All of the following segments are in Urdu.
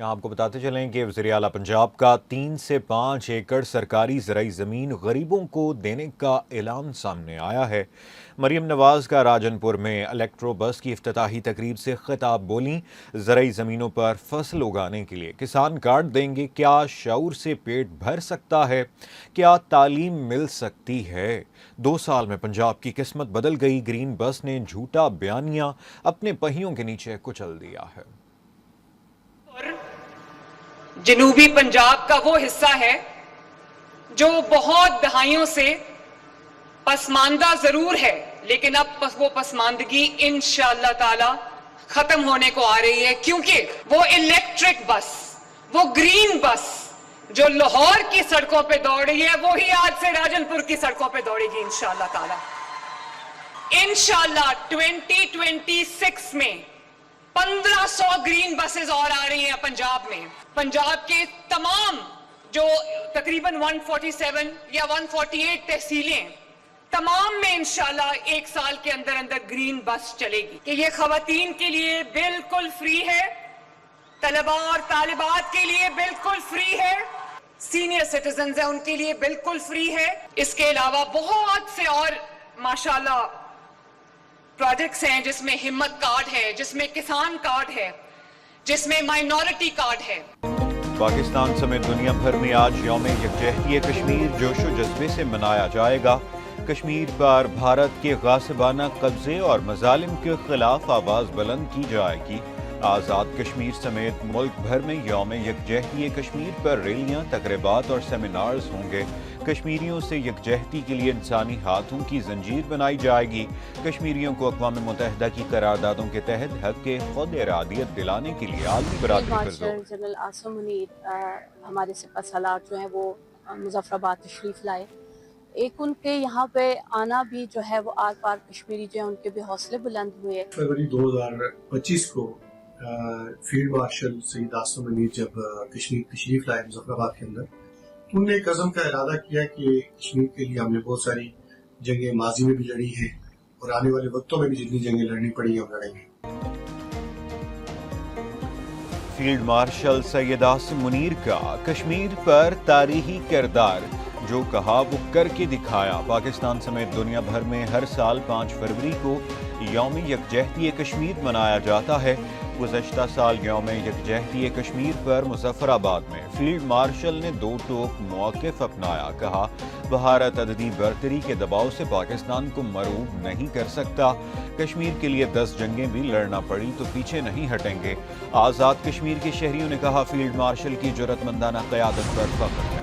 آپ کو بتاتے چلیں کہ وزیر اعلیٰ پنجاب کا 3 سے 5 ایکڑ سرکاری زرعی زمین غریبوں کو دینے کا اعلان سامنے آیا ہے۔ مریم نواز کا راجن پور میں الیکٹرو بس کی افتتاحی تقریب سے خطاب بولیں، زرعی زمینوں پر فصل اگانے کے لیے کسان کارڈ دیں گے، کیا شعور سے پیٹ بھر سکتا ہے، کیا تعلیم مل سکتی ہے؟ 2 سال میں پنجاب کی قسمت بدل گئی، گرین بس نے جھوٹا بیانیہ اپنے پہیوں کے نیچے کچل دیا ہے۔ جنوبی پنجاب کا وہ حصہ ہے جو بہت دہائیوں سے پسماندہ ضرور ہے، لیکن اب وہ پسماندگی انشاءاللہ تعالی ختم ہونے کو آ رہی ہے، کیونکہ وہ الیکٹرک بس، وہ گرین بس جو لاہور کی سڑکوں پہ دوڑ رہی ہے، وہی آج سے راجن پور کی سڑکوں پہ دوڑے گی انشاءاللہ تعالی۔ انشاءاللہ 2026 میں 1500 گرین بسز اور آ رہی ہیں پنجاب میں۔ پنجاب کے تمام جو تقریباً 147 یا 148 تحصیلیں، تمام میں انشاءاللہ 1 سال کے اندر اندر گرین بس چلے گی، کہ یہ خواتین کے لیے بالکل فری ہے، طلباء اور طالبات کے لیے بالکل فری ہے، سینئر سٹیزنز ہیں ان کے لیے بالکل فری ہے۔ اس کے علاوہ بہت سے اور ماشاءاللہ پروجیکٹس ہیں، جس میں ہمت کارڈ ہے، جس میں کسان کارڈ ہے، جس میں مائنورٹی کارڈ ہے۔ پاکستان سمیت دنیا بھر میں آج یوم یکجہتی کشمیر جوش و جذبے سے منایا جائے گا۔ کشمیر پر بھارت کے غاصبانہ قبضے اور مظالم کے خلاف آواز بلند کی جائے گی۔ آزاد کشمیر سمیت ملک بھر میں یوم یکجہتی کشمیر پر ریلیاں، تقریبات اور سیمینارز ہوں گے۔ کشمیریوں سے یکجہتی کے لیے انسانی ہاتھوں کی زنجیر بنائی جائے گی۔ کشمیریوں کو اقوام متحدہ کی قراردادوں کے تحت حق کے خود ارادیت دلانے کے لیے عالمی برادری پر زور۔ جنرل عاصم منیر ہمارے سپہ سالار جو ہیں وہ مظفر آباد تشریف لائے۔ ایک ان کے یہاں پہ آنا بھی جو ہے وہ آر پار کشمیری جو ہیں ان کے بھی حوصلے بلند ہوئے۔ فروری 2025 کو فیلڈ مارشل سید عاصم منیر جب کشمیر تشریف لائے مظفر آباد کے اندر، انہوں نے ایک عزم کا ارادہ کیا کہ کشمیر کے لیے ہم نے بہت ساری جنگیں ماضی میں بھی لڑی ہیں اور آنے والے وقتوں میں بھی جتنی جنگیں لڑنی پڑی ہیں ہم لڑیں گے۔ فیلڈ مارشل سید عاصم منیر کا کشمیر پر تاریخی کردار، جو کہا وہ کر کے دکھایا۔ پاکستان سمیت دنیا بھر میں ہر سال 5 فروری کو یوم یکجہتی کشمیر منایا جاتا ہے۔ گزشتہ سال یوم یکجہتی کشمیر پر مظفر آباد میں فیلڈ مارشل نے 2 ٹوک موقف اپنایا، کہا بھارت عددی برتری کے دباؤ سے پاکستان کو مرعوب نہیں کر سکتا، کشمیر کے لیے 10 جنگیں بھی لڑنا پڑی تو پیچھے نہیں ہٹیں گے۔ آزاد کشمیر کے شہریوں نے کہا فیلڈ مارشل کی جرأت مندانہ قیادت پر فخر ہے۔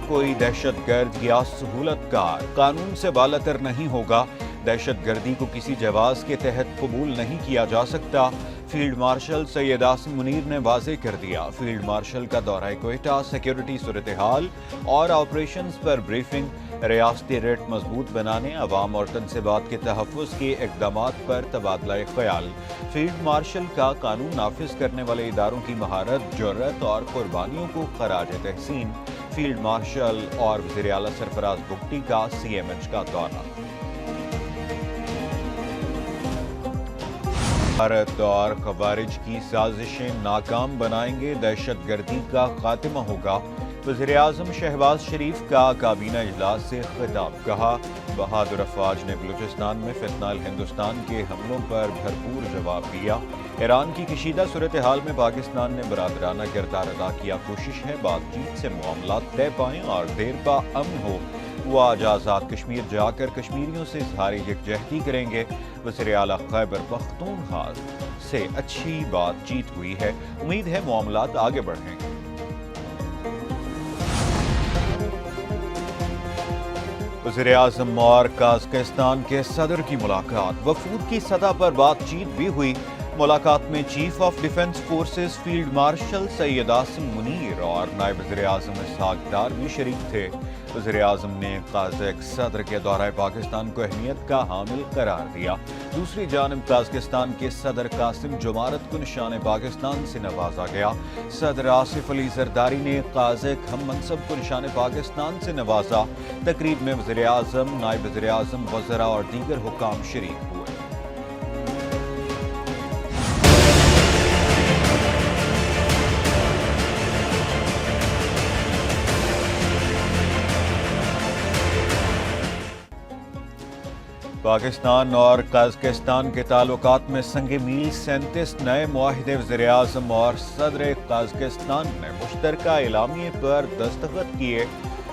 کوئی دہشت گرد یا سہولت کار قانون سے بالاتر نہیں ہوگا، دہشت گردی کو کسی جواز کے تحت قبول نہیں کیا جا سکتا، فیلڈ مارشل سید عاصم منیر نے واضح کر دیا۔ فیلڈ مارشل کا دورہ کوئٹہ، سیکیورٹی صورتحال اور آپریشنز پر بریفنگ، ریاستی ریٹ مضبوط بنانے، عوام اور تنصیبات کے تحفظ کے اقدامات پر تبادلہ خیال۔ فیلڈ مارشل کا قانون نافذ کرنے والے اداروں کی مہارت، جرأت اور قربانیوں کو خراج تحسین۔ فیلڈ مارشل اور وزیر اعلیٰ سرفراز بگٹی کا CMH کا دورہ۔ بھارت اور خوارج کی سازشیں ناکام بنائیں گے، دہشت گردی کا خاتمہ ہوگا۔ وزیر اعظم شہباز شریف کا کابینہ اجلاس سے خطاب، کہا بہادر افواج نے بلوچستان میں فتنہ الہندوستان کے حملوں پر بھرپور جواب دیا۔ ایران کی کشیدہ صورتحال میں پاکستان نے برادرانہ کردار ادا کیا، کوشش ہے بات چیت سے معاملات طے پائیں اور دیر پا امن ہو۔ وہ آج آزاد کشمیر جا کر کشمیریوں سے اظہار یکجہتی کریں گے۔ وزیر اعلیٰ خیبر پختونخوا سے اچھی بات چیت ہوئی ہے، امید ہے معاملات آگے بڑھیں گے۔ وزیر اعظم اور قازقستان کے صدر کی ملاقات، وفود کی سطح پر بات چیت بھی ہوئی۔ ملاقات میں chief of defence forces field marshal Syed Asim Munir اور نائب وزیر اعظم اسحاق ڈار بھی شریک تھے۔ وزیر اعظم نے قازق صدر کے دورہ پاکستان کو اہمیت کا حامل قرار دیا۔ دوسری جانب قازقستان کے صدر قاسم جمارت کو نشان پاکستان سے نوازا گیا۔ صدر آصف علی زرداری نے قازق ہم منصب کو نشان پاکستان سے نوازا۔ تقریب میں وزیر اعظم، نائب وزیر اعظم، وزراء اور دیگر حکام شریک ہوئے۔ پاکستان اور قازقستان کے تعلقات میں سنگ میل 37 نئے معاہدے وزیر اعظم اور صدر قازقستان نے مشترکہ اعلامیے پر دستخط کیے۔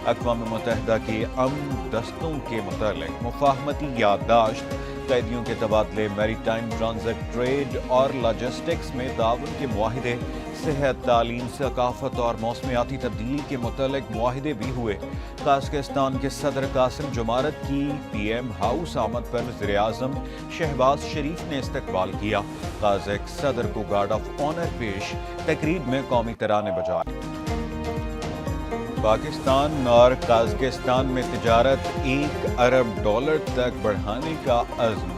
اقوام متحدہ کی امن دستوں کے متعلق مفاہمتی یادداشت، قیدیوں کے تبادلے، میری ٹائم ٹرانزٹ، ٹریڈ اور لاجسٹکس میں تعاون کے معاہدے، صحت، تعلیم، ثقافت اور موسمیاتی تبدیلی کے متعلق معاہدے بھی ہوئے۔ قازقستان کے صدر قاسم جمارت کی پی ایم ہاؤس آمد پر وزیر اعظم شہباز شریف نے استقبال کیا۔ قازق صدر کو گارڈ آف آنر پیش، تقریب میں قومی ترانے بجائے۔ پاکستان اور قازقستان میں تجارت $1 ارب تک بڑھانے کا عزم۔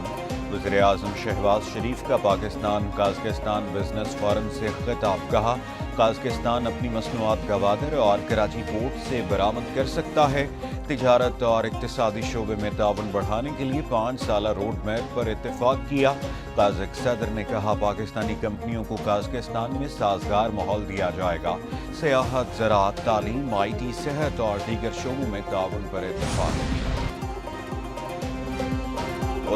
وزیر اعظم شہباز شریف کا پاکستان قازقستان بزنس فورم سے خطاب، کہا قازقستان اپنی مصنوعات گوادر اور کراچی پورٹ سے برآمد کر سکتا ہے۔ تجارت اور اقتصادی شعبے میں تعاون بڑھانے کے لیے 5 سالہ روڈ میپ پر اتفاق کیا۔ قازق صدر نے کہا پاکستانی کمپنیوں کو قازقستان میں سازگار ماحول دیا جائے گا۔ سیاحت، زراعت، تعلیم، آئی ٹی، صحت اور دیگر شعبوں میں تعاون پر اتفاق کیا۔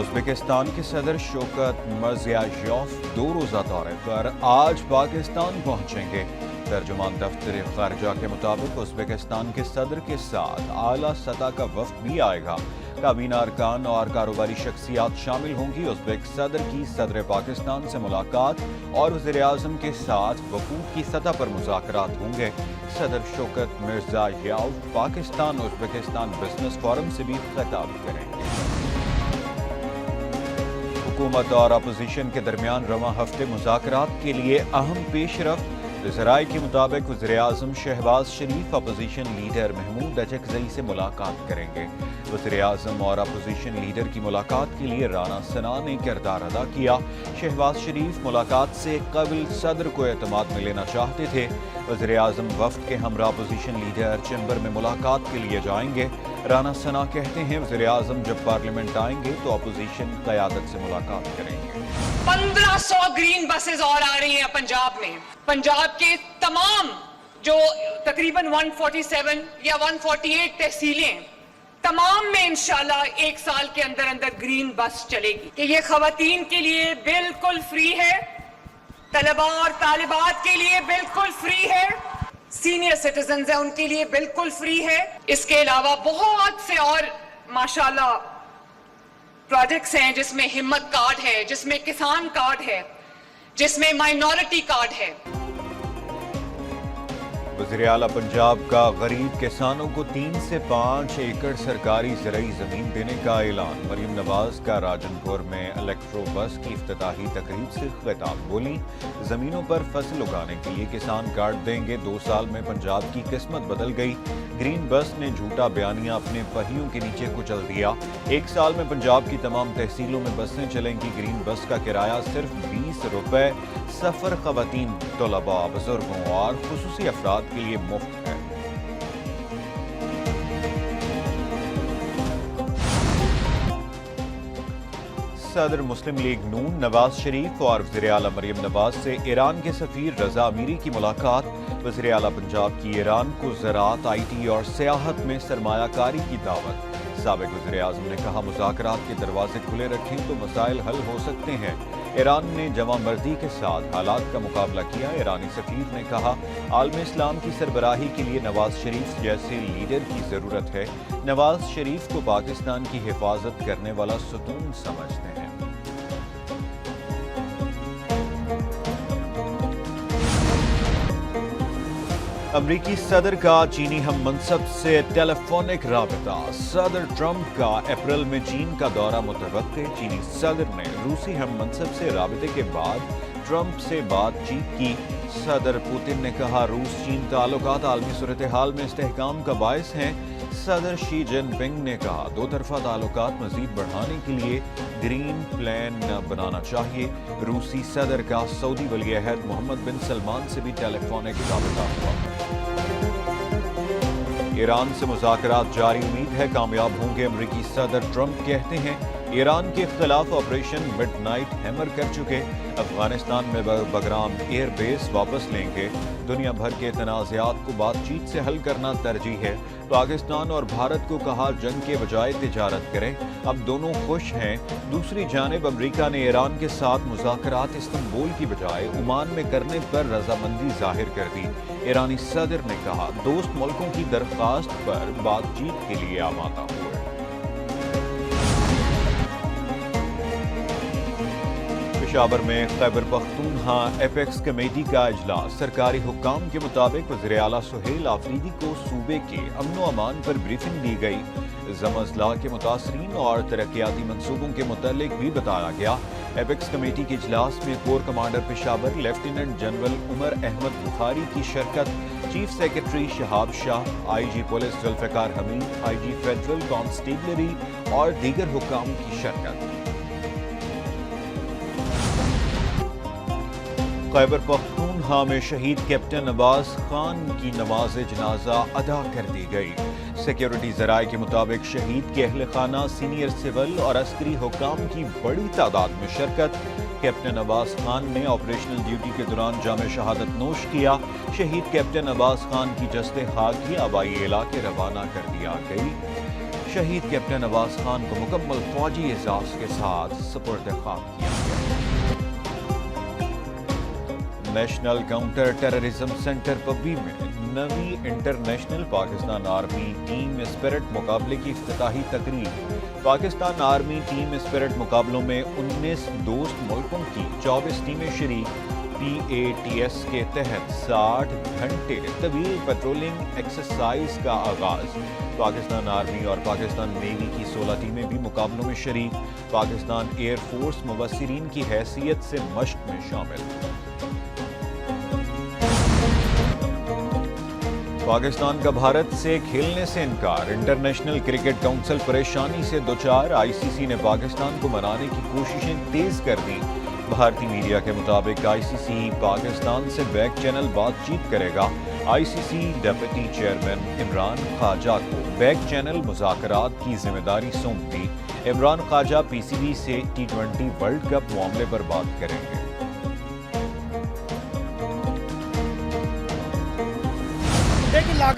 ازبکستان کے صدر شوکت مرزیایوف 2 روزہ دورے پر آج پاکستان پہنچیں گے۔ ترجمان دفتر خارجہ کے مطابق ازبکستان کے صدر کے ساتھ اعلیٰ سطح کا وفد بھی آئے گا۔ کابینہ ارکان اور کاروباری شخصیات شامل ہوں گی۔ ازبک صدر کی صدر پاکستان سے ملاقات اور وزیر اعظم کے ساتھ وفود کی سطح پر مذاکرات ہوں گے۔ صدر شوکت مرزیایوف پاکستان ازبکستان بزنس فورم سے بھی خطاب کریں گے۔ حکومت اور اپوزیشن کے درمیان رواں ہفتے مذاکرات کے لیے اہم پیش رفت۔ ذرائع کے مطابق وزیر اعظم شہباز شریف اپوزیشن لیڈر محمود اچکزئی سے ملاقات کریں گے۔ وزیر اعظم اور اپوزیشن لیڈر کی ملاقات کے لیے رانا ثنا نے کردار ادا کیا۔ شہباز شریف ملاقات سے قبل صدر کو اعتماد میں لینا چاہتے تھے۔ وزیر اعظم وفد کے ہمراہ اپوزیشن لیڈر چیمبر میں ملاقات کے لیے جائیں گے۔ رانا ثنا کہتے ہیں وزیر اعظم جب پارلیمنٹ آئیں گے تو اپوزیشن قیادت سے ملاقات کریں گے۔ 1500 گرین بسز اور آ رہی ہیں پنجاب میں۔ پنجاب کے تمام جو تقریباً 147 یا 148 تحصیلیں، تمام میں انشاءاللہ 1 سال کے اندر اندر گرین بس چلے گی کہ یہ خواتین کے لیے بالکل فری ہے، طلباء اور طالبات کے لیے بالکل فری ہے، سینئر سٹیزنز ہیں ان کے لیے بالکل فری ہے۔ اس کے علاوہ بہت سے اور ماشاءاللہ پروجیکٹس ہیں جس میں ہمت کارڈ ہے، جس میں کسان کارڈ ہے، جس میں مائنورٹی کارڈ ہے۔ وزیر اعلیٰ پنجاب کا غریب کسانوں کو 3 سے 5 ایکڑ سرکاری زرعی زمین دینے کا اعلان۔ مریم نواز کا راجن پور میں الیکٹرو بس کی افتتاحی تقریب سے خطاب، بولی زمینوں پر فصل اگانے کے لیے کسان کارڈ دیں گے۔ 2 سال میں پنجاب کی قسمت بدل گئی۔ گرین بس نے جھوٹا بیانیہ اپنے پہیوں کے نیچے کچل دیا۔ 1 سال میں پنجاب کی تمام تحصیلوں میں بسیں چلیں گی۔ گرین بس کا کرایہ صرف 20 روپے، سفر خواتین، طلباء، بزرگوں اور خصوصی افراد کے لیے مفت ہے۔ صدر مسلم لیگ نون نواز شریف اور وزیر اعلیٰ مریم نواز سے ایران کے سفیر رضا امیری کی ملاقات۔ وزیر اعلیٰ پنجاب کی ایران کو زراعت، آئی ٹی اور سیاحت میں سرمایہ کاری کی دعوت۔ سابق وزیر اعظم نے کہا مذاکرات کے دروازے کھلے رکھیں تو مسائل حل ہو سکتے ہیں۔ ایران نے جواں مردی کے ساتھ حالات کا مقابلہ کیا۔ ایرانی سفیر نے کہا عالم اسلام کی سربراہی کے لیے نواز شریف جیسے لیڈر کی ضرورت ہے۔ نواز شریف کو پاکستان کی حفاظت کرنے والا ستون سمجھتے ہیں۔ امریکی صدر کا چینی ہم منصب سے ٹیلی فونک رابطہ۔ صدر ٹرمپ کا اپریل میں چین کا دورہ متوقع۔ چینی صدر نے روسی ہم منصب سے رابطے کے بعد ٹرمپ سے بات چیت کی۔ صدر پوتن نے کہا روس چین تعلقات عالمی صورتحال میں استحکام کا باعث ہیں۔ صدر شی جن پنگ نے کہا 2 طرفہ تعلقات مزید بڑھانے کے لیے گرین پلان بنانا چاہیے۔ روسی صدر کا سعودی ولی عہد محمد بن سلمان سے بھی ٹیلی فونک رابطہ ہوا۔ ایران سے مذاکرات جاری، امید ہے کامیاب ہوں گے۔ امریکی صدر ٹرمپ کہتے ہیں ایران کے خلاف آپریشن مڈ نائٹ ہیمر کر چکے، افغانستان میں بگرام ایئر بیس واپس لیں گے، دنیا بھر کے تنازعات کو بات چیت سے حل کرنا ترجیح ہے، پاکستان اور بھارت کو کہا جنگ کے بجائے تجارت کریں، اب دونوں خوش ہیں۔ دوسری جانب امریکہ نے ایران کے ساتھ مذاکرات استنبول کی بجائے عمان میں کرنے پر رضامندی ظاہر کر دی۔ ایرانی صدر نے کہا دوست ملکوں کی درخواست پر بات چیت کے لیے آمادہ ہوئے۔ پشاور میں خیبر پختونخوا ایپیکس کمیٹی کا اجلاس، سرکاری حکام کے مطابق وزیر اعلیٰ سہیل آفریدی کو صوبے کے امن و امان پر بریفنگ دی گئی، ضم اضلاع کے متاثرین اور ترقیاتی منصوبوں کے متعلق بھی بتایا گیا۔ ایپیکس کمیٹی کے اجلاس میں corps commander Peshawar lieutenant general Umar Ahmed Bukhari کی شرکت، chief secretary Shahab Shah, I G police Zulfiqar Hameed, I G federal constabulary اور دیگر حکام کی شرکت۔ خیبر پختونخوا میں شہید کیپٹن عباس خان کی نماز جنازہ ادا کر دی گئی۔ سیکیورٹی ذرائع کے مطابق شہید کے اہل خانہ، سینئر سول اور عسکری حکام کی بڑی تعداد میں شرکت۔ کیپٹن عباس خان نے آپریشنل ڈیوٹی کے دوران جام شہادت نوش کیا۔ شہید کیپٹن عباس خان کی جسد خاک کی آبائی علاقے روانہ کر دیا گئی۔ شہید کیپٹن عباس خان کو مکمل فوجی اعزاز کے ساتھ سپرد خاک کیا گیا۔ National counter terrorism centre Pabbi میں نویں international Pakistan army team spirit مقابلے کی افتتاحی تقریب۔ پاکستان آرمی ٹیم اسپرٹ مقابلوں میں 19 دوست ملکوں کی 24 ٹیمیں شریک۔ PATS کے تحت 60 گھنٹے طویل پیٹرولنگ ایکسرسائز کا آغاز۔ پاکستان آرمی اور پاکستان نیوی کی 16 ٹیمیں بھی مقابلوں میں شریک۔ پاکستان ایئر فورس مبصرین کی حیثیت سے مشق میں شامل۔ پاکستان کا بھارت سے کھیلنے سے انکار، انٹرنیشنل کرکٹ کونسل پریشانی سے دوچار، ICC نے پاکستان کو منانے کی کوششیں تیز کر دی۔ بھارتی میڈیا کے مطابق ICC پاکستان سے بیک چینل بات چیت کرے گا۔ ICC ڈپٹی چیئرمین عمران خواجہ کو بیک چینل مذاکرات کی ذمہ داری سونپ دی۔ عمران خواجہ PCB سے T20 ورلڈ کپ معاملے پر بات کریں گے۔ ایک لاگت